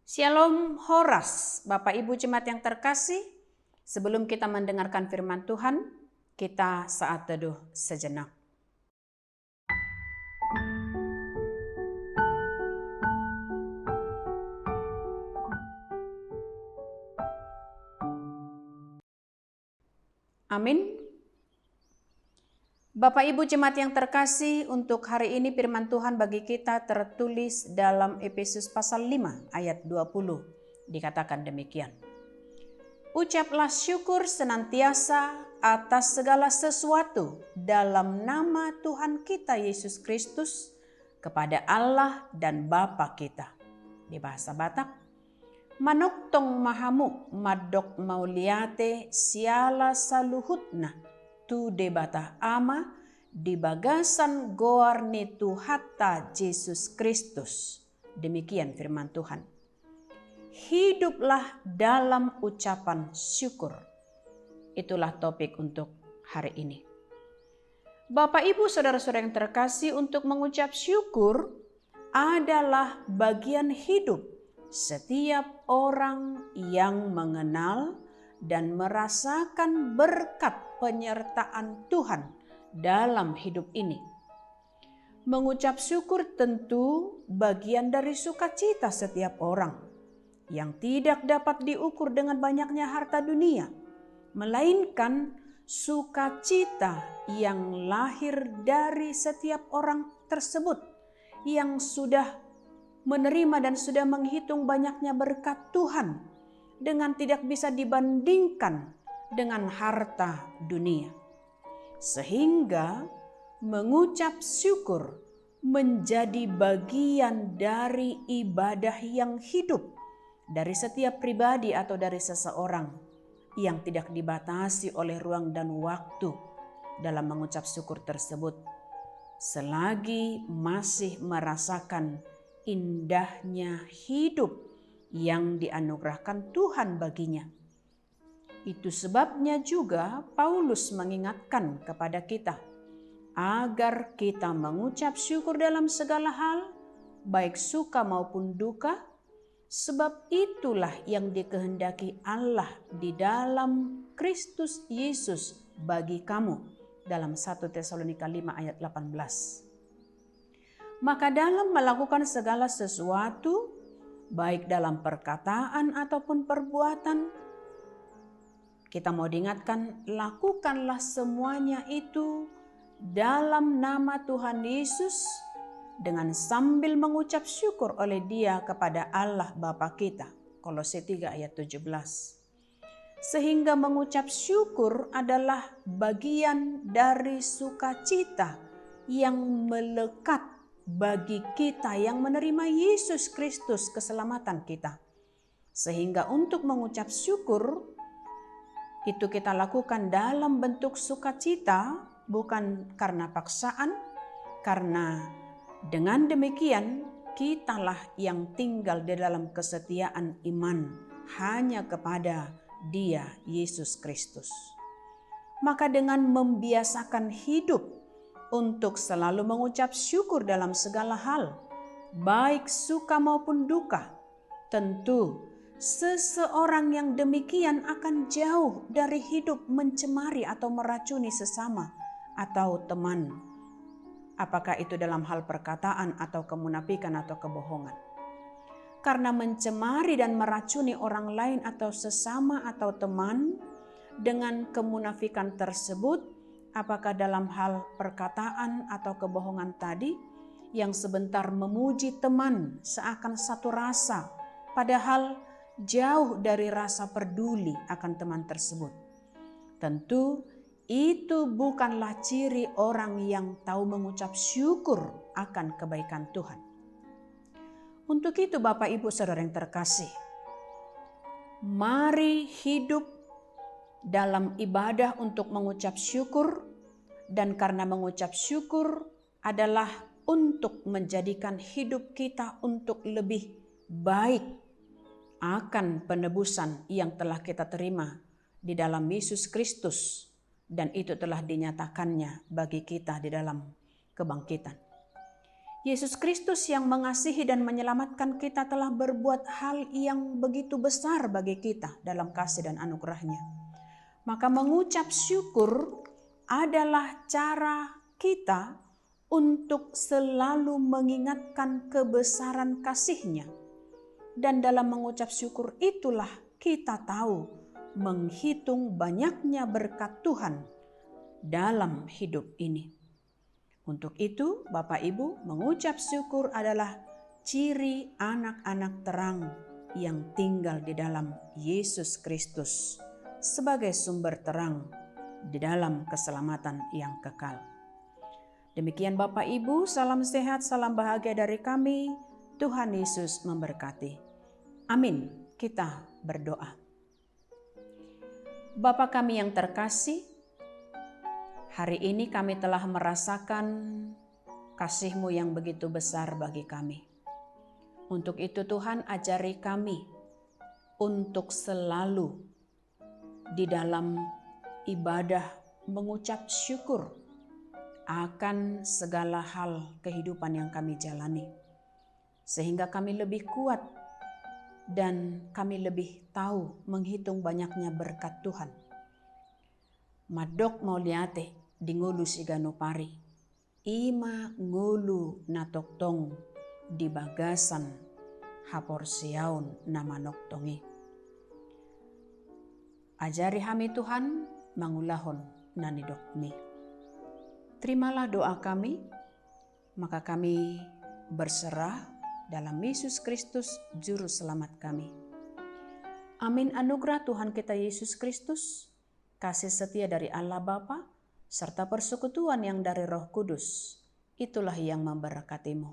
Shalom Horas, Bapak Ibu Jemaat yang terkasih. Sebelum kita mendengarkan firman Tuhan, kita saat teduh sejenak. Amin. Bapak Ibu Jemaat yang terkasih, untuk hari ini firman Tuhan bagi kita tertulis dalam Efesus pasal 5 ayat 20. Dikatakan demikian. Ucaplah syukur senantiasa atas segala sesuatu dalam nama Tuhan kita Yesus Kristus kepada Allah dan Bapa kita. Di bahasa Batak, Manuktong mahamu madok mauliate siala saluhutna tu debata ama di bagasan goarni Tuhata Yesus Kristus. Demikian firman Tuhan. Hiduplah dalam ucapan syukur. Itulah topik untuk hari ini. Bapak Ibu Saudara-saudara yang terkasih, untuk mengucap syukur adalah bagian hidup setiap orang yang mengenal dan merasakan berkat penyertaan Tuhan dalam hidup ini. Mengucap syukur tentu bagian dari sukacita setiap orang yang tidak dapat diukur dengan banyaknya harta dunia, melainkan sukacita yang lahir dari setiap orang tersebut yang sudah menerima dan sudah menghitung banyaknya berkat Tuhan dengan tidak bisa dibandingkan dengan harta dunia. Sehingga mengucap syukur menjadi bagian dari ibadah yang hidup dari setiap pribadi atau dari seseorang yang tidak dibatasi oleh ruang dan waktu dalam mengucap syukur tersebut, selagi masih merasakan indahnya hidup yang dianugerahkan Tuhan baginya. Itu sebabnya juga Paulus mengingatkan kepada kita agar kita mengucap syukur dalam segala hal, baik suka maupun duka, sebab itulah yang dikehendaki Allah di dalam Kristus Yesus bagi kamu, dalam 1 Tesalonika 5 ayat 18. Maka dalam melakukan segala sesuatu, baik dalam perkataan ataupun perbuatan, kita mau diingatkan, lakukanlah semuanya itu dalam nama Tuhan Yesus dengan sambil mengucap syukur oleh Dia kepada Allah Bapa kita. Kolose 3 ayat 17. Sehingga mengucap syukur adalah bagian dari sukacita yang melekat bagi kita yang menerima Yesus Kristus keselamatan kita. Sehingga untuk mengucap syukur itu kita lakukan dalam bentuk sukacita, bukan karena paksaan, karena dengan demikian kitalah yang tinggal di dalam kesetiaan iman hanya kepada Dia, Yesus Kristus. Maka dengan membiasakan hidup untuk selalu mengucap syukur dalam segala hal, baik suka maupun duka, tentu seseorang yang demikian akan jauh dari hidup mencemari atau meracuni sesama atau teman. Apakah itu dalam hal perkataan atau kemunafikan atau kebohongan. Karena mencemari dan meracuni orang lain atau sesama atau teman dengan kemunafikan tersebut, apakah dalam hal perkataan atau kebohongan tadi, yang sebentar memuji teman seakan satu rasa, padahal jauh dari rasa peduli akan teman tersebut. Tentu itu bukanlah ciri orang yang tahu mengucap syukur akan kebaikan Tuhan. Untuk itu Bapak Ibu Saudara yang terkasih, mari hidup dalam ibadah untuk mengucap syukur, dan karena mengucap syukur adalah untuk menjadikan hidup kita untuk lebih baik akan penebusan yang telah kita terima di dalam Yesus Kristus, dan itu telah dinyatakannya bagi kita di dalam kebangkitan. Yesus Kristus yang mengasihi dan menyelamatkan kita telah berbuat hal yang begitu besar bagi kita dalam kasih dan anugerahnya. Maka mengucap syukur adalah cara kita untuk selalu mengingatkan kebesaran kasih-Nya. Dan dalam mengucap syukur itulah kita tahu menghitung banyaknya berkat Tuhan dalam hidup ini. Untuk itu, Bapak Ibu, mengucap syukur adalah ciri anak-anak terang yang tinggal di dalam Yesus Kristus sebagai sumber terang di dalam keselamatan yang kekal. Demikian Bapak Ibu, salam sehat, salam bahagia dari kami. Tuhan Yesus memberkati. Amin. Kita berdoa. Bapa kami yang terkasih, hari ini kami telah merasakan kasih-Mu yang begitu besar bagi kami. Untuk itu Tuhan, ajari kami untuk selalu di dalam ibadah mengucap syukur akan segala hal kehidupan yang kami jalani. Sehingga kami lebih kuat dan kami lebih tahu menghitung banyaknya berkat Tuhan. Madok mauliate di ngulu sigano pari, ima ngulu natoktong di bagasan hapor siaun nama noktongi. Ajari kami Tuhan mangulahon nanidokmi. Terimalah doa kami, maka kami berserah dalam Yesus Kristus Juru Selamat kami. Amin. Anugerah Tuhan kita Yesus Kristus, kasih setia dari Allah Bapa, serta persekutuan yang dari Roh Kudus, itulah yang memberkatimu.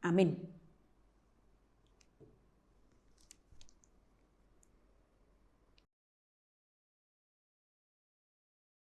Amin.